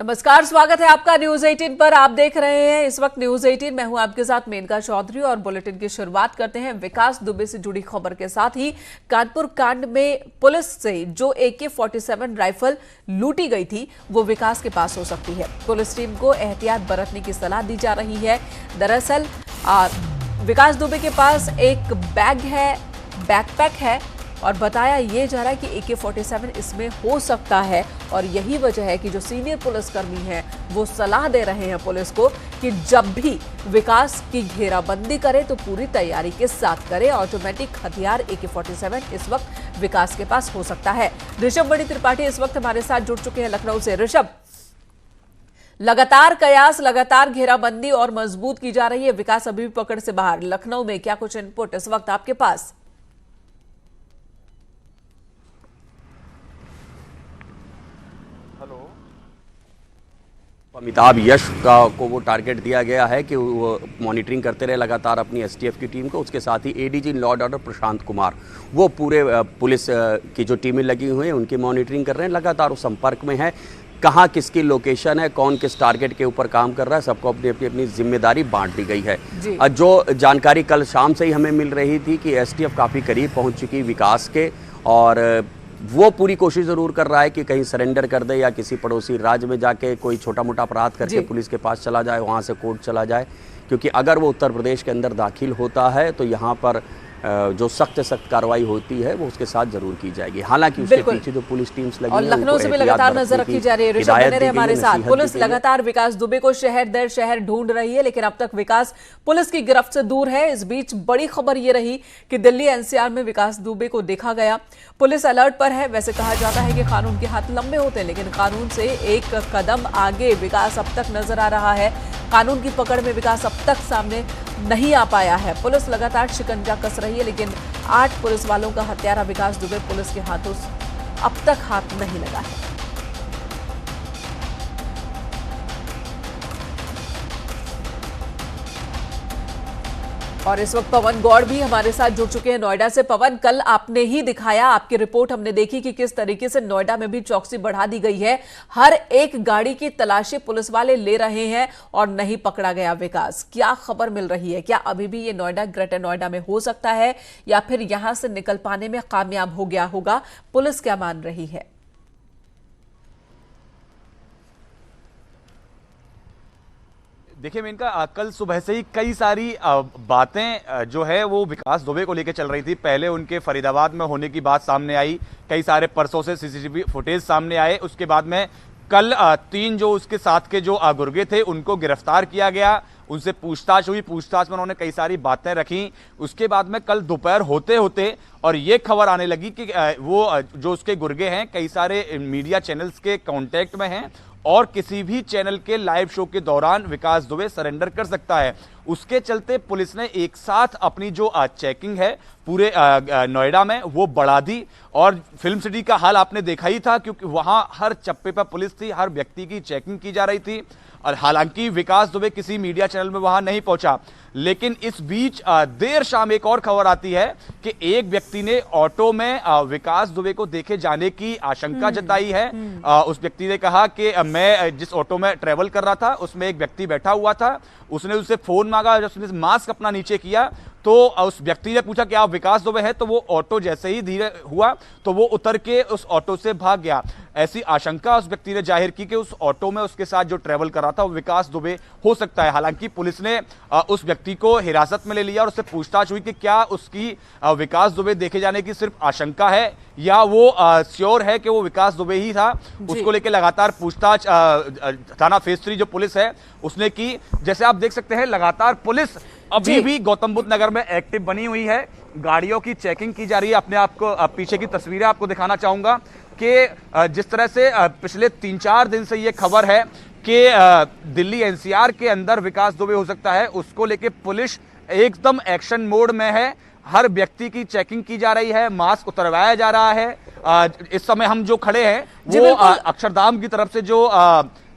नमस्कार, स्वागत है आपका न्यूज 18 पर। आप देख रहे हैं इस वक्त न्यूज 18। मैं हूं आपके साथ मेनका चौधरी और बुलेटिन की शुरुआत करते हैं विकास दुबे से जुड़ी खबर के साथ ही। कानपुर कांड में पुलिस से जो AK-47 राइफल लूटी गई थी वो विकास के पास हो सकती है। पुलिस टीम को एहतियात बरतने की सलाह दी जा रही है। दरअसल विकास दुबे के पास एक बैकपैक है और बताया ये जा रहा है कि AK-47 इसमें हो सकता है और यही वजह है कि जो सीनियर पुलिसकर्मी हैं वो सलाह दे रहे हैं पुलिस को कि जब भी विकास की घेराबंदी करे तो पूरी तैयारी के साथ करे। ऑटोमेटिक हथियार AK-47 इस वक्त विकास के पास हो सकता है। ऋषभ बड़ी त्रिपाठी इस वक्त हमारे साथ जुड़ चुके हैं लखनऊ से। ऋषभ, लगातार कयास, लगातार घेराबंदी और मजबूत की जा रही है, विकास अभी भी पकड़ से बाहर। लखनऊ में क्या कुछ इनपुट इस वक्त आपके पास? अमिताभ यश को वो टारगेट दिया गया है कि वो मॉनिटरिंग करते रहे लगातार अपनी STF की टीम को। उसके साथ ही ADG in law and order Prashant Kumar वो पूरे पुलिस की जो टीमें लगी हुई हैं उनकी मॉनिटरिंग कर रहे हैं, लगातार उस संपर्क में है। कहाँ किसकी लोकेशन है, कौन किस टारगेट के ऊपर काम कर रहा है, सबको अपनी अपनी अपनी जिम्मेदारी बांट दी गई है। जो जानकारी कल शाम से ही हमें मिल रही थी कि STF काफ़ी करीब पहुँच चुकी विकास के और वो पूरी कोशिश ज़रूर कर रहा है कि कहीं सरेंडर कर दे या किसी पड़ोसी राज्य में जाके कोई छोटा मोटा अपराध करके पुलिस के पास चला जाए, वहाँ से कोर्ट चला जाए। क्योंकि अगर वो उत्तर प्रदेश के अंदर दाखिल होता है तो यहाँ पर जो सख्त कार्रवाई होती है वो उसके साथ जरूर की जाएगी। हालांकि उसके पीछे जो पुलिस टीम्स लगी और लखनऊ से भी लगातार नजर रखी जा रही है। ऋषभ बने रहे हमारे साथ। पुलिस लगातार विकास दुबे को शहर दर शहर ढूंढ रही है, लेकिन अब तक विकास पुलिस की गिरफ्त से दूर है। इस बीच बड़ी खबर ये रही कि दिल्ली NCR में विकास दुबे को देखा गया। पुलिस अलर्ट पर है। वैसे कहा जाता है कि कानून के हाथ लंबे होते हैं, लेकिन कानून से एक कदम आगे विकास अब तक नजर आ रहा है। कानून की पकड़ में विकास अब तक सामने नहीं आ पाया है। पुलिस लगातार शिकंजा कस रही है, लेकिन 8 पुलिस वालों का हत्यारा विकास दुबे पुलिस के हाथों अब तक हाथ नहीं लगा है। और इस वक्त पवन गौड़ भी हमारे साथ जुड़ चुके हैं नोएडा से। पवन, कल आपने ही दिखाया, आपकी रिपोर्ट हमने देखी कि किस तरीके से नोएडा में भी चौकसी बढ़ा दी गई है। हर एक गाड़ी की तलाशी पुलिस वाले ले रहे हैं और नहीं पकड़ा गया विकास। क्या खबर मिल रही है? क्या अभी भी ये नोएडा ग्रेटर नोएडा में हो सकता है या फिर यहां से निकल पाने में कामयाब हो गया होगा? पुलिस क्या मान रही है? देखिए मेनका, कल सुबह से ही कई सारी बातें जो है वो विकास दुबे को लेकर चल रही थी। पहले उनके फरीदाबाद में होने की बात सामने आई, कई सारे परसों से CCTV फुटेज सामने आए। उसके बाद में कल 3 जो उसके साथ के जो गुर्गे थे उनको गिरफ्तार किया गया, उनसे पूछताछ हुई। पूछताछ में उन्होंने कई सारी बातें रखी। उसके बाद में कल दोपहर होते होते और ये खबर आने लगी कि वो जो उसके गुर्गे हैं कई सारे मीडिया चैनल्स के कांटेक्ट में हैं और किसी भी चैनल के लाइव शो के दौरान विकास दुबे सरेंडर कर सकता है। उसके चलते पुलिस ने एक साथ अपनी जो चेकिंग है पूरे नोएडा में वो बढ़ा दी। और फिल्म सिटी का हाल आपने देखा ही था, क्योंकि वहां हर चप्पे पर पुलिस थी, हर व्यक्ति की चेकिंग की जा रही थी। और हालांकि विकास दुबे किसी मीडिया चैनल में वहां नहीं पहुंचा, लेकिन इस बीच देर शाम एक और खबर आती है कि एक व्यक्ति ने ऑटो में विकास दुबे को देखे जाने की आशंका जताई है। उस व्यक्ति ने कहा कि मैं जिस ऑटो में ट्रेवल कर रहा था उसमें एक व्यक्ति बैठा हुआ था, उसने उससे फोन मांगा, जब उसने मास्क अपना नीचे किया तो उस व्यक्ति ने पूछा कि आप विकास दुबे हैं, तो वो ऑटो जैसे ही धीरे हुआ तो वो उतर के उस ऑटो से भाग गया। ऐसी आशंका उस व्यक्ति ने जाहिर की कि उस ऑटो में उसके साथ जो ट्रेवल कर रहा था वो विकास दुबे हो सकता है। हालांकि पुलिस ने उस व्यक्ति को हिरासत में ले लिया और उससे पूछताछ हुई कि क्या उसकी विकास दुबे देखे जाने की सिर्फ आशंका है या वो श्योर है कि वो विकास दुबे ही था। उसको लेकर लगातार पूछताछ थाना फेज 3 जो पुलिस है उसने की। जैसे आप देख सकते हैं लगातार पुलिस अभी भी गौतम बुद्ध नगर में एक्टिव बनी हुई है, गाड़ियों की चेकिंग की जा रही है। अपने आप को पीछे की तस्वीरें आपको दिखाना चाहूंगा कि जिस तरह से पिछले 3-4 दिन से ये खबर है कि दिल्ली NCR के अंदर विकास दुबे हो सकता है, उसको लेके पुलिस एकदम एक्शन मोड में है। हर व्यक्ति की चेकिंग की जा रही है, मास्क उतरवाया जा रहा है। इस समय हम जो खड़े हैं वो अक्षरधाम की तरफ से जो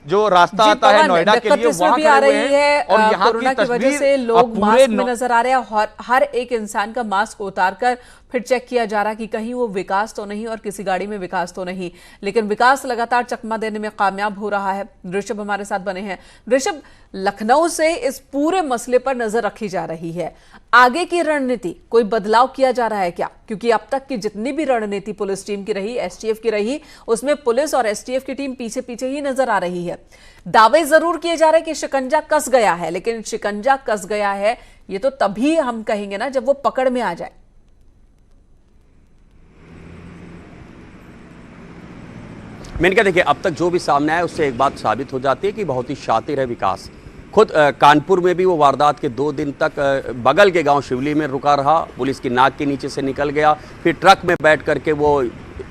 जो रास्ता आता है नोएडा के लिए, वहां भी आ खड़े हुए रही हैं है। और यहाँ कोरोना की की वजह से लोग मास्क में नजर आ रहे हैं और हर एक इंसान का मास्क उतारकर फिर चेक किया जा रहा है कि कहीं वो विकास तो नहीं और किसी गाड़ी में विकास तो नहीं। लेकिन विकास लगातार चकमा देने में कामयाब हो रहा है। ऋषभ हमारे साथ बने हैं। ऋषभ, लखनऊ से इस पूरे मसले पर नजर रखी जा रही है, आगे की रणनीति कोई बदलाव किया जा रहा है क्या? क्योंकि अब तक की जितनी भी रणनीति पुलिस टीम की रही, एसटीएफ की रही, उसमें पुलिस और एसटीएफ की टीम पीछे पीछे ही नजर आ रही है। दावे जरूर किए जा रहे हैं कि शिकंजा कस गया है, लेकिन शिकंजा कस गया है ये तो तभी हम कहेंगे ना जब वो पकड़ में आ जाए। मैंने कहा देखिए, अब तक जो भी सामने आया उससे एक बात साबित हो जाती है कि बहुत ही शातिर है विकास। खुद कानपुर में भी वो वारदात के 2 दिन तक बगल के गांव शिवली में रुका रहा, पुलिस की नाक के नीचे से निकल गया, फिर ट्रक में बैठ करके वो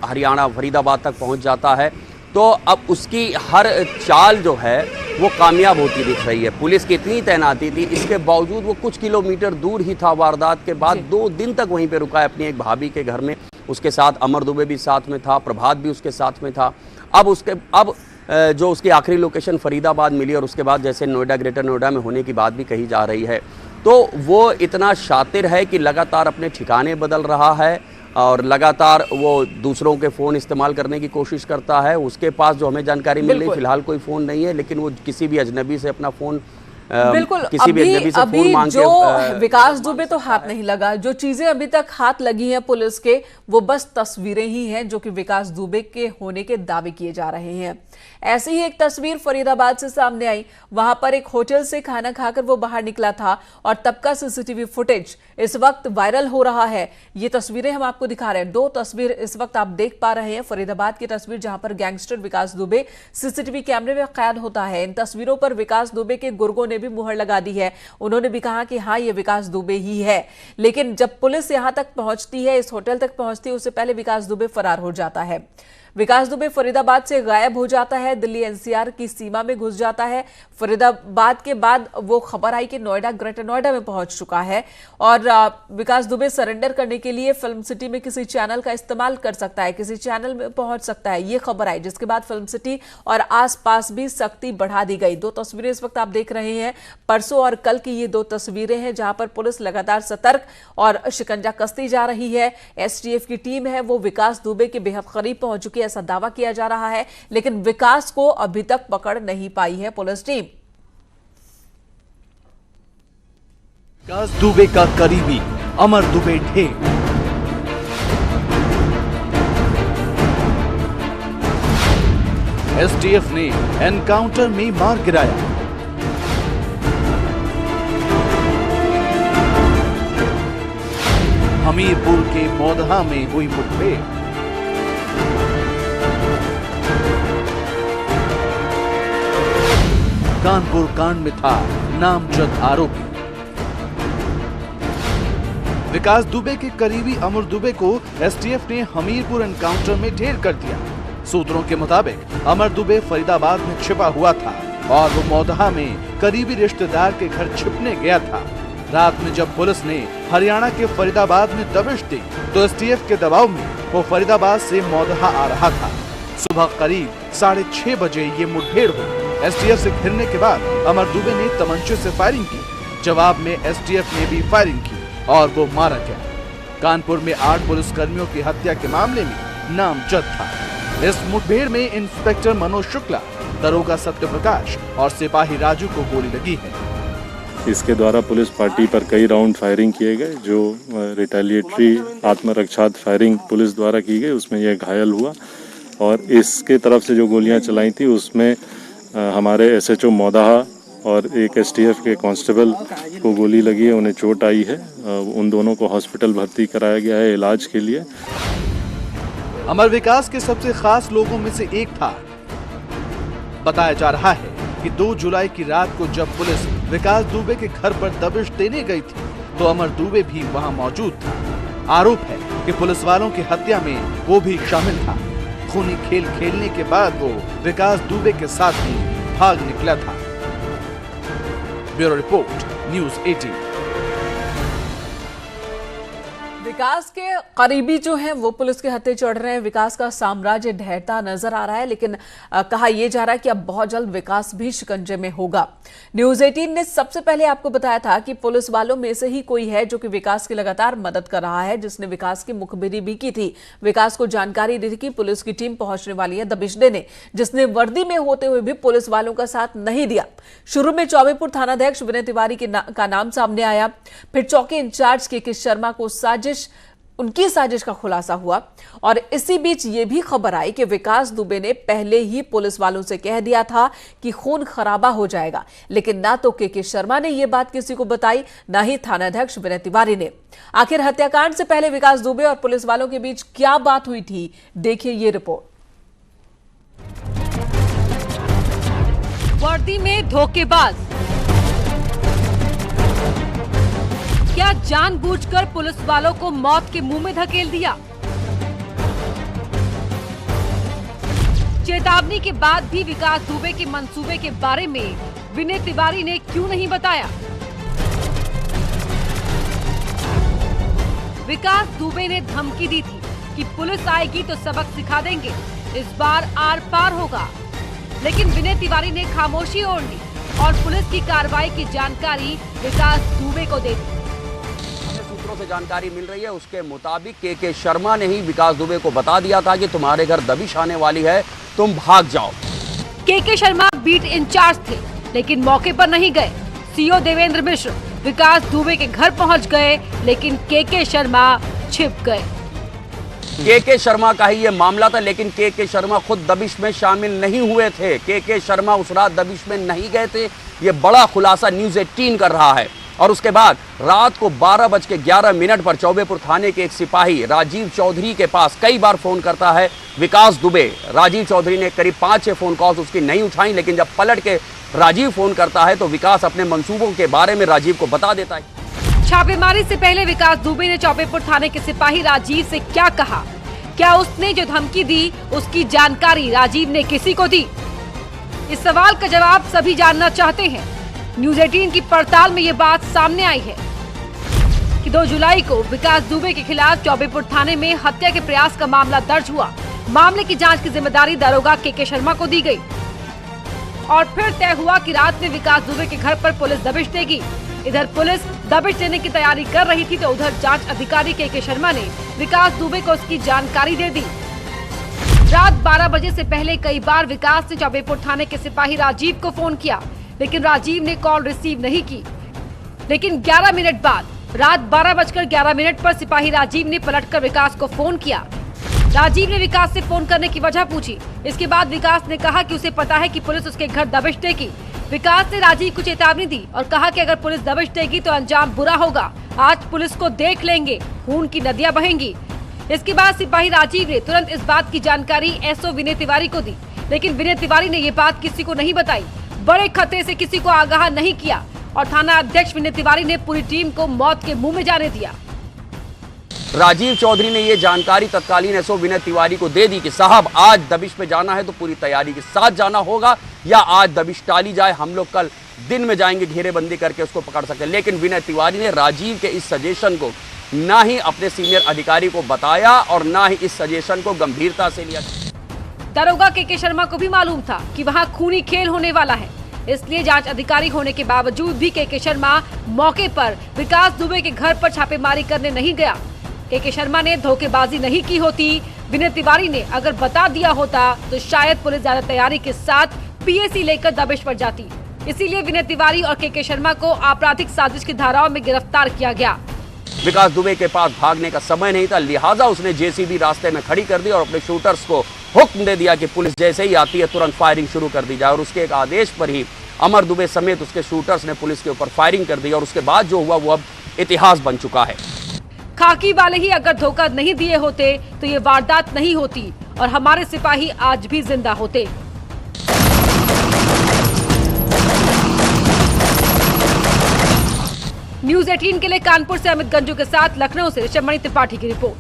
हरियाणा फरीदाबाद तक पहुंच जाता है। तो अब उसकी हर चाल जो है वो कामयाब होती दिख रही है। पुलिस की इतनी तैनाती थी, इसके बावजूद वो कुछ किलोमीटर दूर ही था वारदात के बाद, 2 दिन तक वहीं पे रुका है अपनी एक भाभी के घर में। उसके साथ अमर दुबे भी साथ में था, प्रभात भी उसके साथ में था। अब जो उसकी आखिरी लोकेशन फरीदाबाद मिली और उसके बाद जैसे नोएडा, ग्रेटर नोएडा में होने की बात भी कही जा रही है, तो वो इतना शातिर है कि लगातार अपने ठिकाने बदल रहा है और लगातार वो दूसरों के फ़ोन इस्तेमाल करने की कोशिश करता है। उसके पास जो हमें जानकारी मिल रही फिलहाल कोई फ़ोन नहीं है, लेकिन वो किसी भी अजनबी से अपना फ़ोन बिल्कुल किसी भी अजनबी से फोन मांग जो विकास दुबे तो हाथ नहीं लगा। जो चीजें अभी तक हाथ लगी हैं पुलिस के, वो बस तस्वीरें ही हैं जो कि विकास दुबे के होने के दावे किए जा रहे हैं। ऐसी ही एक तस्वीर फरीदाबाद से सामने आई। वहां पर एक होटल से खाना खाकर वो बाहर निकला था और तब का सीसीटीवी फुटेज इस वक्त वायरल हो रहा है। ये तस्वीरें हम आपको दिखा रहे हैं। 2 तस्वीर इस वक्त आप देख पा रहे हैं। फरीदाबाद की तस्वीर जहां पर गैंगस्टर विकास दुबे सीसीटीवी कैमरे में कैद होता है। इन तस्वीरों पर विकास दुबे के गुर्गों ने भी मुहर लगा दी है। उन्होंने भी कहा कि हाँ, ये विकास दुबे ही है। लेकिन जब पुलिस यहां तक पहुंचती है, इस होटल तक पहुंचती है, उससे पहले विकास दुबे फरार हो जाता है। विकास दुबे फरीदाबाद से गायब हो जाता है, दिल्ली एनसीआर की सीमा में घुस जाता है। फरीदाबाद के बाद वो खबर आई कि नोएडा, ग्रेटर नोएडा में पहुंच चुका है और विकास दुबे सरेंडर करने के लिए फिल्म सिटी में किसी चैनल का इस्तेमाल कर सकता है, किसी चैनल में पहुंच सकता है, ये खबर आई। जिसके बाद फिल्म सिटी और आसपास भी सख्ती बढ़ा दी गई। 2 तस्वीरें इस वक्त आप देख रहे हैं। परसों और कल की ये 2 तस्वीरें हैं जहां पर पुलिस लगातार सतर्क और शिकंजा कसती जा रही है। एसटीएफ की टीम है वो विकास दुबे के बेहद करीब पहुंच चुकी है, ऐसा दावा किया जा रहा है, लेकिन विकास को अभी तक पकड़ नहीं पाई है पुलिस टीम। विकास दुबे का करीबी अमर दुबे ढेर। एसटीएफ ने एनकाउंटर में मार गिराया। हमीरपुर के मौदहा में हुई मुठभेड़। कानपुर कांड में था नामजद आरोपी। विकास दुबे के करीबी अमर दुबे को एसटीएफ ने हमीरपुर एनकाउंटर में ढेर कर दिया। सूत्रों के मुताबिक अमर दुबे फरीदाबाद में छिपा हुआ था और वो मौदहा में करीबी रिश्तेदार के घर छिपने गया था। रात में जब पुलिस ने हरियाणा के फरीदाबाद में दबिश दी तो एसटीएफ के दबाव में वो फरीदाबाद से मौदहा आ रहा था। सुबह करीब 6:30 बजे ये मुठभेड़ हुई। एसटीएफ से घिरने के बाद अमर दुबे ने तमंचे से फायरिंग की। जवाब में एसटीएफ ने भी फायरिंग की और वो मारा गया। कानपुर में 8 पुलिसकर्मियों की हत्या के मामले में नामजद था। इस मुठभेड़ में इंस्पेक्टर मनोज शुक्ला, दरोगा सत्यप्रकाश और सिपाही राजू को गोली लगी है। इसके द्वारा पुलिस पार्टी पर कई राउंड फायरिंग किए गए, जो रिटेलिएटरी आत्मरक्षात्मक फायरिंग पुलिस द्वारा की गई, उसमें यह घायल हुआ। और इसके तरफ से जो गोलियां चलाई थी उसमें हमारे एसएचओ मौदहा और एक एसटीएफ के कांस्टेबल को गोली लगी है, उन्हें चोट आई है। उन दोनों को हॉस्पिटल भर्ती कराया गया है इलाज के लिए। अमर विकास के सबसे खास लोगों में से एक था। बताया जा रहा है कि 2 जुलाई की रात को जब पुलिस विकास दुबे के घर पर दबिश देने गई थी तो अमर दुबे भी वहां मौजूद था। आरोप है कि पुलिस वालों की हत्या में वो भी शामिल था। खूनी खेल खेलने के बाद वो विकास दुबे के साथ ही भाग निकला था। Bureau report, news 18। विकास के करीबी जो हैं वो पुलिस के हत्थे चढ़ रहे हैं। विकास का साम्राज्य ढहता नजर आ रहा है, लेकिन कहा यह जा रहा है कि अब बहुत जल्द विकास भी शिकंजे में होगा। न्यूज 18 ने सबसे पहले आपको बताया था कि पुलिस वालों में से ही कोई है जो कि विकास की लगातार मदद कर रहा है, जिसने विकास की मुखबिरी भी की थी। विकास को जानकारी दी थी कि पुलिस की टीम पहुंचने वाली है दबिश देने, जिसने वर्दी में होते हुए भी पुलिस वालों का साथ नहीं दिया। शुरू में चौबेपुर थानाध्यक्ष विनय तिवारी का नाम सामने आया, फिर चौकी इंचार्ज के शर्मा को उनकी साजिश का खुलासा हुआ, और इसी बीच यह भी खबर आई कि विकास दुबे ने पहले ही पुलिस वालों से कह दिया था कि खून खराबा हो जाएगा, लेकिन ना तो के शर्मा ने यह बात किसी को बताई, ना ही थानाध्यक्ष विनय तिवारी ने। आखिर हत्याकांड से पहले विकास दुबे और पुलिस वालों के बीच क्या बात हुई थी, देखिए ये रिपोर्ट। वर्दी में धोखेबाज, क्या जानबूझकर पुलिस वालों को मौत के मुंह में धकेल दिया? चेतावनी के बाद भी विकास दुबे के मंसूबे के बारे में विनय तिवारी ने क्यों नहीं बताया? विकास दुबे ने धमकी दी थी कि पुलिस आएगी तो सबक सिखा देंगे, इस बार आर पार होगा, लेकिन विनय तिवारी ने खामोशी ओढ़ ली और पुलिस की कार्रवाई की जानकारी विकास दुबे को दे दी। सूत्रों से जानकारी मिल रही है, उसके मुताबिक के शर्मा ने ही विकास दुबे को बता दिया था कि तुम्हारे घर दबिश आने वाली है, तुम भाग जाओ। के शर्मा बीट इंचार्ज थे, लेकिन मौके पर नहीं गए। सीओ देवेंद्र मिश्र विकास दुबे के घर पहुंच गए, लेकिन के शर्मा छिप गए। के शर्मा का ही ये मामला था, लेकिन के शर्मा खुद दबिश में शामिल नहीं हुए थे। के शर्मा उस रात दबिश में नहीं गए थे। ये बड़ा खुलासा न्यूज 18 कर रहा है। और उसके बाद रात को 12:11 पर चौबेपुर थाने के एक सिपाही राजीव चौधरी के पास कई बार फोन करता है विकास दुबे। राजीव चौधरी ने करीब 5-6 फोन कॉल्स उसकी नहीं उठाई, लेकिन जब पलट के राजीव फोन करता है तो विकास अपने मंसूबों के बारे में राजीव को बता देता है। छापेमारी से पहले विकास दुबे ने चौबेपुर थाने के सिपाही राजीव से क्या कहा? क्या उसने जो धमकी दी उसकी जानकारी राजीव ने किसी को दी? इस सवाल का जवाब सभी जानना चाहते हैं। न्यूज 18 की पड़ताल में ये बात सामने आई है कि 2 जुलाई को विकास दुबे के खिलाफ चौबेपुर थाने में हत्या के प्रयास का मामला दर्ज हुआ। मामले की जांच की जिम्मेदारी दारोगा के शर्मा को दी गई, और फिर तय हुआ कि रात में विकास दुबे के घर पर पुलिस दबिश देगी। इधर पुलिस दबिश देने की तैयारी कर रही थी, तो उधर जांच अधिकारी के शर्मा ने विकास दुबे को उसकी जानकारी दे दी। रात 12 बजे से पहले कई बार विकास ने चौबेपुर थाने के सिपाही राजीव को फोन किया, लेकिन राजीव ने कॉल रिसीव नहीं की। लेकिन 11 मिनट बाद रात 12:11 पर सिपाही राजीव ने पलटकर विकास को फोन किया। राजीव ने विकास से फोन करने की वजह पूछी। इसके बाद विकास ने कहा कि उसे पता है कि पुलिस उसके घर दबिश देगी। विकास ने राजीव को चेतावनी दी और कहा कि अगर पुलिस दबिश देगी तो अंजाम बुरा होगा। आज पुलिस को देख लेंगे, खून की नदियां बहेंगी। इसके बाद सिपाही राजीव ने तुरंत इस बात की जानकारी एसओ विनय तिवारी को दी, लेकिन विनय तिवारी ने ये बात किसी को नहीं बताई। बड़े खतरे से किसी को आगाह नहीं किया, और थाना अध्यक्ष विनय तिवारी ने पूरी टीम को मौत के मुंह में जाने दिया। राजीव चौधरी ने यह जानकारी तत्कालीन एसओ विनय तिवारी को दे दी कि साहब आज दबिश पे जाना है तो पूरी तैयारी के साथ जाना होगा, या आज दबिश टाली जाए, हम लोग कल दिन में जाएंगे घेरेबंदी करके उसको पकड़ सकते। लेकिन विनय तिवारी ने राजीव के इस सजेशन को ना ही अपने सीनियर अधिकारी को बताया और ना ही इस सजेशन को गंभीरता से लिया। दारोगा के शर्मा को भी मालूम था कि वहां खूनी खेल होने वाला है, इसलिए जांच अधिकारी होने के बावजूद भी के शर्मा मौके पर विकास दुबे के घर पर छापेमारी करने नहीं गया। के शर्मा ने धोखेबाजी नहीं की होती, विनय तिवारी ने अगर बता दिया होता तो शायद पुलिस ज्यादा तैयारी के साथ पीएसी लेकर दबिश पर जाती। इसीलिए विनय तिवारी और के शर्मा को आपराधिक साजिश की धाराओं में गिरफ्तार किया गया। विकास दुबे के पास भागने का समय नहीं था, लिहाजा उसने जेसीबी रास्ते में खड़ी कर दी और अपने शूटर्स को हुक्म दे दिया कि पुलिस जैसे ही आती है तुरंत फायरिंग शुरू कर दी जाए। और उसके एक आदेश पर ही अमर दुबे समेत उसके शूटर्स ने पुलिस के ऊपर फायरिंग कर दी, और उसके बाद जो हुआ वो अब इतिहास बन चुका है। खाकी वाले ही अगर धोखा नहीं दिए होते तो ये वारदात नहीं होती और हमारे सिपाही आज भी जिंदा होते। न्यूज 18 के लिए कानपुर से अमित गंजू के साथ लखनऊ से ऋषभ मणि त्रिपाठी की रिपोर्ट।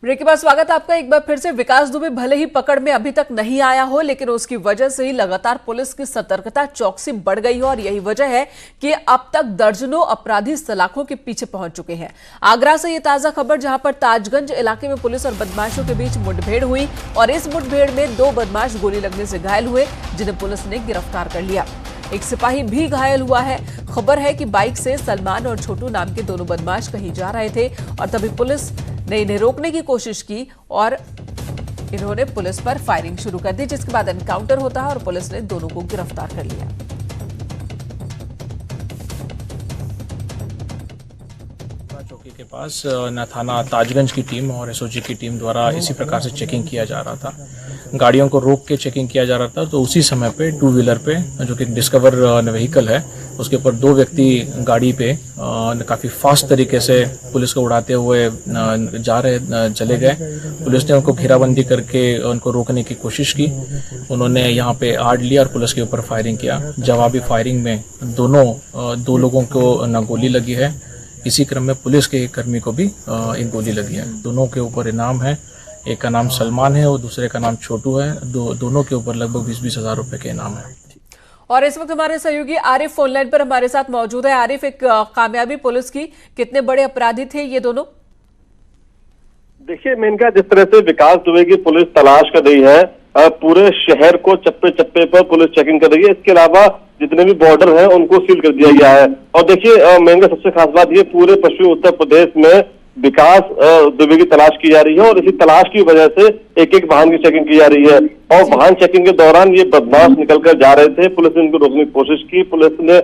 ब्रेक के बाद स्वागत है आपका एक बार फिर से। विकास दुबे भले ही पकड़ में अभी तक नहीं आया हो, लेकिन उसकी वजह से ही लगातार पुलिस की सतर्कता चौकसी बढ़ गई हो और यही वजह है कि अब तक दर्जनों अपराधी सलाखों के पीछे पहुंच चुके हैं। आगरा से ये ताजा खबर, जहां पर ताजगंज इलाके में पुलिस और बदमाशों के बीच मुठभेड़ हुई और इस मुठभेड़ में 2 बदमाश गोली लगने से घायल हुए, जिन्हें पुलिस ने गिरफ्तार कर लिया। एक सिपाही भी घायल हुआ है। खबर है कि बाइक से सलमान और छोटू नाम के दोनों बदमाश कहीं जा रहे थे और तभी पुलिस ने इन्हें रोकने की कोशिश की और इन्होंने पुलिस पर फायरिंग शुरू कर दी, जिसके बाद एनकाउंटर होता है और पुलिस ने दोनों को गिरफ्तार कर लिया। चौकी के पास न थाना ताजगंज की टीम और एसओजी की टीम द्वारा इसी प्रकार से चेकिंग किया जा रहा था। गाड़ियों को रोक के चेकिंग किया जा रहा था, तो उसी समय पे 2 व्हीलर पे, जो कि डिस्कवर व्हीकल है, उसके ऊपर 2 व्यक्ति गाड़ी पे काफ़ी फास्ट तरीके से पुलिस को उड़ाते हुए चले गए। पुलिस ने उनको घेराबंदी करके उनको रोकने की कोशिश की। उन्होंने यहाँ पे आड़ लिया और पुलिस के ऊपर फायरिंग किया। जवाबी फायरिंग में 2 लोगों को न गोली लगी है। इसी क्रम में पुलिस के एक कर्मी को भी एक गोली लगी है। दोनों के ऊपर इनाम है। एक का नाम सलमान है और दूसरे का नाम छोटू है। दोनों के ऊपर लगभग 20-20 हज़ार रुपए के इनाम है। और इस वक्त हमारे सहयोगी आरिफ फोनलाइन पर हमारे साथ मौजूद है। आरिफ, एक कामयाबी पुलिस की, कितने बड़े अपराधी थे ये दोनों? देखिए मेनका, जिस तरह से विकास दुबे की पुलिस तलाश कर रही है, पूरे शहर को चप्पे चप्पे पर पुलिस चेकिंग कर रही है। इसके अलावा जितने भी बॉर्डर हैं उनको सील कर दिया गया है। और देखिए मेनका, सबसे खास बात ये, पूरे पश्चिमी उत्तर प्रदेश में विकास दुबे की तलाश की जा रही है और इसी तलाश की वजह से एक वाहन की चेकिंग की जा रही है। और वाहन चेकिंग के दौरान ये बदमाश निकलकर जा रहे थे। पुलिस ने इनको रोकने की कोशिश की। पुलिस ने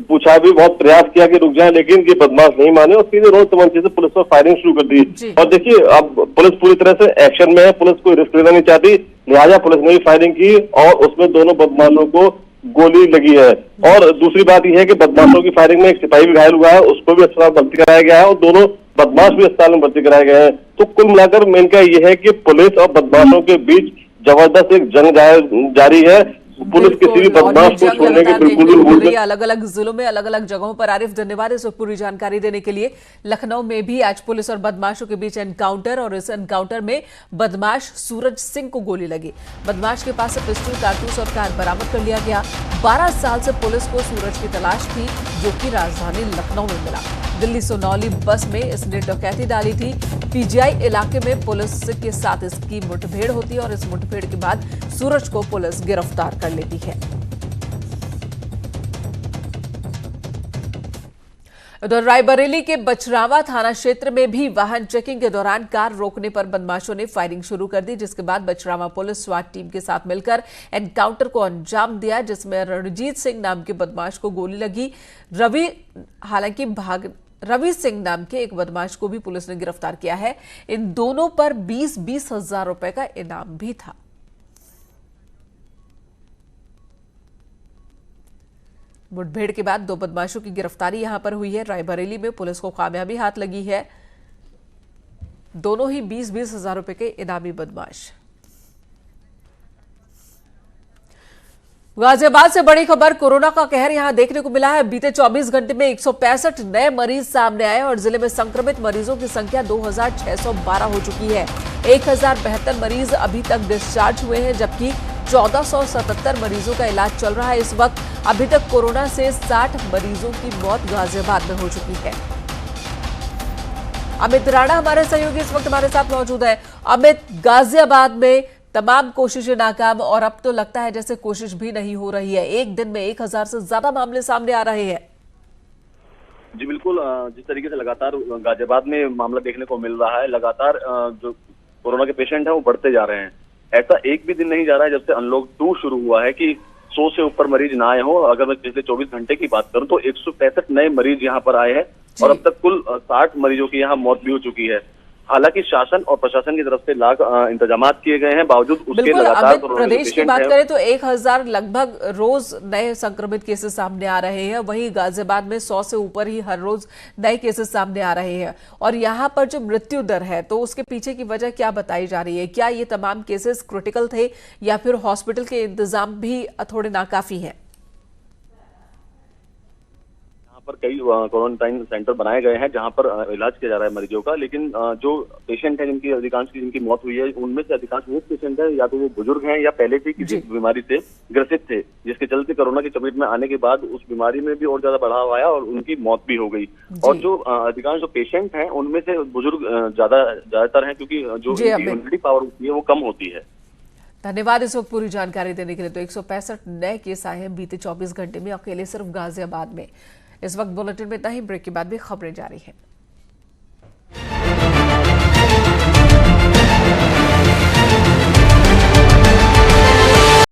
पूछा भी, बहुत प्रयास किया कि रुक जाए, लेकिन ये बदमाश नहीं माने और सीधे रोड तमंचे से पुलिस पर फायरिंग शुरू कर दी। और देखिए अब पुलिस पूरी तरह से एक्शन में है। पुलिस कोई रिस्क लेना नहीं चाहती, लिहाजा पुलिस ने भी फायरिंग की और उसमें दोनों बदमाशों को गोली लगी है। और दूसरी बात यह है कि बदमाशों की फायरिंग में एक सिपाही भी घायल हुआ है, उसको भी अस्पताल भर्ती कराया गया है और दोनों बदमाश भी अस्पताल में भर्ती कराए गए हैं। तो कुल मिलाकर मेनका यह है कि पुलिस और बदमाशों के बीच जबरदस्त एक जंग जारी है। पुलिस किसी भी बदमाश को छोड़ने के बिल्कुल भी अलग अलग जिलों में, अलग अलग जगहों पर। आरिफ, धन्यवाद इस पूरी जानकारी देने के लिए। लखनऊ में भी आज पुलिस और बदमाशों के बीच एनकाउंटर और इस एनकाउंटर में बदमाश सूरज सिंह को गोली लगी। बदमाश के पास से पिस्टल, कारतूस और कार बरामद कर लिया गया। 12 साल से पुलिस को सूरज की तलाश थी, जो कि राजधानी लखनऊ में मिला। दिल्ली सोनौली बस में इसने डकैती डाली थी। पीजीआई इलाके में पुलिस के साथ इसकी मुठभेड़ होती है और इस मुठभेड़ के बाद सूरज को पुलिस गिरफ्तार कर लेती है। उधर रायबरेली के बछरावा थाना क्षेत्र में भी वाहन चेकिंग के दौरान कार रोकने पर बदमाशों ने फायरिंग शुरू कर दी, जिसके बाद बछरावा पुलिस स्वाट टीम के साथ मिलकर एनकाउंटर को अंजाम दिया, जिसमें रणजीत सिंह नाम के बदमाश को गोली लगी। रवि सिंह नाम के एक बदमाश को भी पुलिस ने गिरफ्तार किया है। इन दोनों पर 20-20 हज़ार रुपए का इनाम भी था। मुठभेड़ के बाद 2 बदमाशों की गिरफ्तारी यहां पर हुई है। रायबरेली में पुलिस को कामयाबी हाथ लगी है। दोनों ही 20-20 हज़ार रुपए के इनामी बदमाश। गाजियाबाद से बड़ी खबर, कोरोना का कहर यहां देखने को मिला है। बीते 24 घंटे में 165 नए मरीज सामने आए और जिले में संक्रमित मरीजों की संख्या 2612 हो चुकी है। 1072 मरीज अभी तक डिस्चार्ज हुए हैं, जबकि 1477 मरीजों का इलाज चल रहा है। इस वक्त अभी तक कोरोना से 60 मरीजों की मौत गाजियाबाद में हो चुकी है। अमित राणा हमारे सहयोगी इस वक्त हमारे साथ मौजूद है। अमित, गाजियाबाद में तमाम कोशिशें नाकाम और अब तो लगता है जैसे कोशिश भी नहीं हो रही है। एक दिन में 1000 से ज्यादा मामले सामने आ रहे हैं। जी बिल्कुल, जिस तरीके से लगातार गाजियाबाद में मामला देखने को मिल रहा है, लगातार जो कोरोना के पेशेंट हैं वो बढ़ते जा रहे हैं। ऐसा एक भी दिन नहीं जा रहा है जब से अनलॉक 2 शुरू हुआ है कि 100 से ऊपर मरीज ना आए हो। अगर मैं पिछले 24 घंटे की बात करूं तो 165 नए मरीज यहाँ पर आए हैं और अब तक कुल 60 मरीजों की यहाँ मौत भी हो चुकी है। हालांकि शासन और प्रशासन की तरफ से लाख इंतजाम किए गए हैं, बावजूद उसके लगातार प्रदेश की बात करें तो 1000 लगभग रोज नए संक्रमित केसेस सामने आ रहे हैं। वहीं गाजियाबाद में 100 से ऊपर ही हर रोज नए केसेस सामने आ रहे हैं। और यहाँ पर जो मृत्यु दर है, तो उसके पीछे की वजह क्या बताई जा रही है? क्या ये तमाम केसेस क्रिटिकल थे या फिर हॉस्पिटल के इंतजाम भी थोड़े नाकाफी हैं? पर कई क्वारंटाइन सेंटर बनाए गए हैं जहां पर इलाज किया जा रहा है मरीजों का, लेकिन जो पेशेंट हैं जिनकी मौत हुई है, उनमें से अधिकांश वो पेशेंट है या तो वो बुजुर्ग हैं या पहले से किसी बीमारी से ग्रसित थे, जिसके चलते कोरोना की चपेट में आने के बाद उस बीमारी में भी और ज्यादा बढ़ाव आया और उनकी मौत भी हो गई। और जो अधिकांश जो पेशेंट हैं उनमें से बुजुर्ग ज्यादातर हैं, क्योंकि जो इम्यूनिटी पावर होती है वो कम होती है। धन्यवाद इस वक्त पूरी जानकारी देने के लिए। तो 165 नए केस आए हैं बीते 24 घंटे में, अकेले सिर्फ गाजियाबाद में। इस वक्त बुलेटिन में इतना ही। ब्रेक के बाद भी खबरें जारी हैं।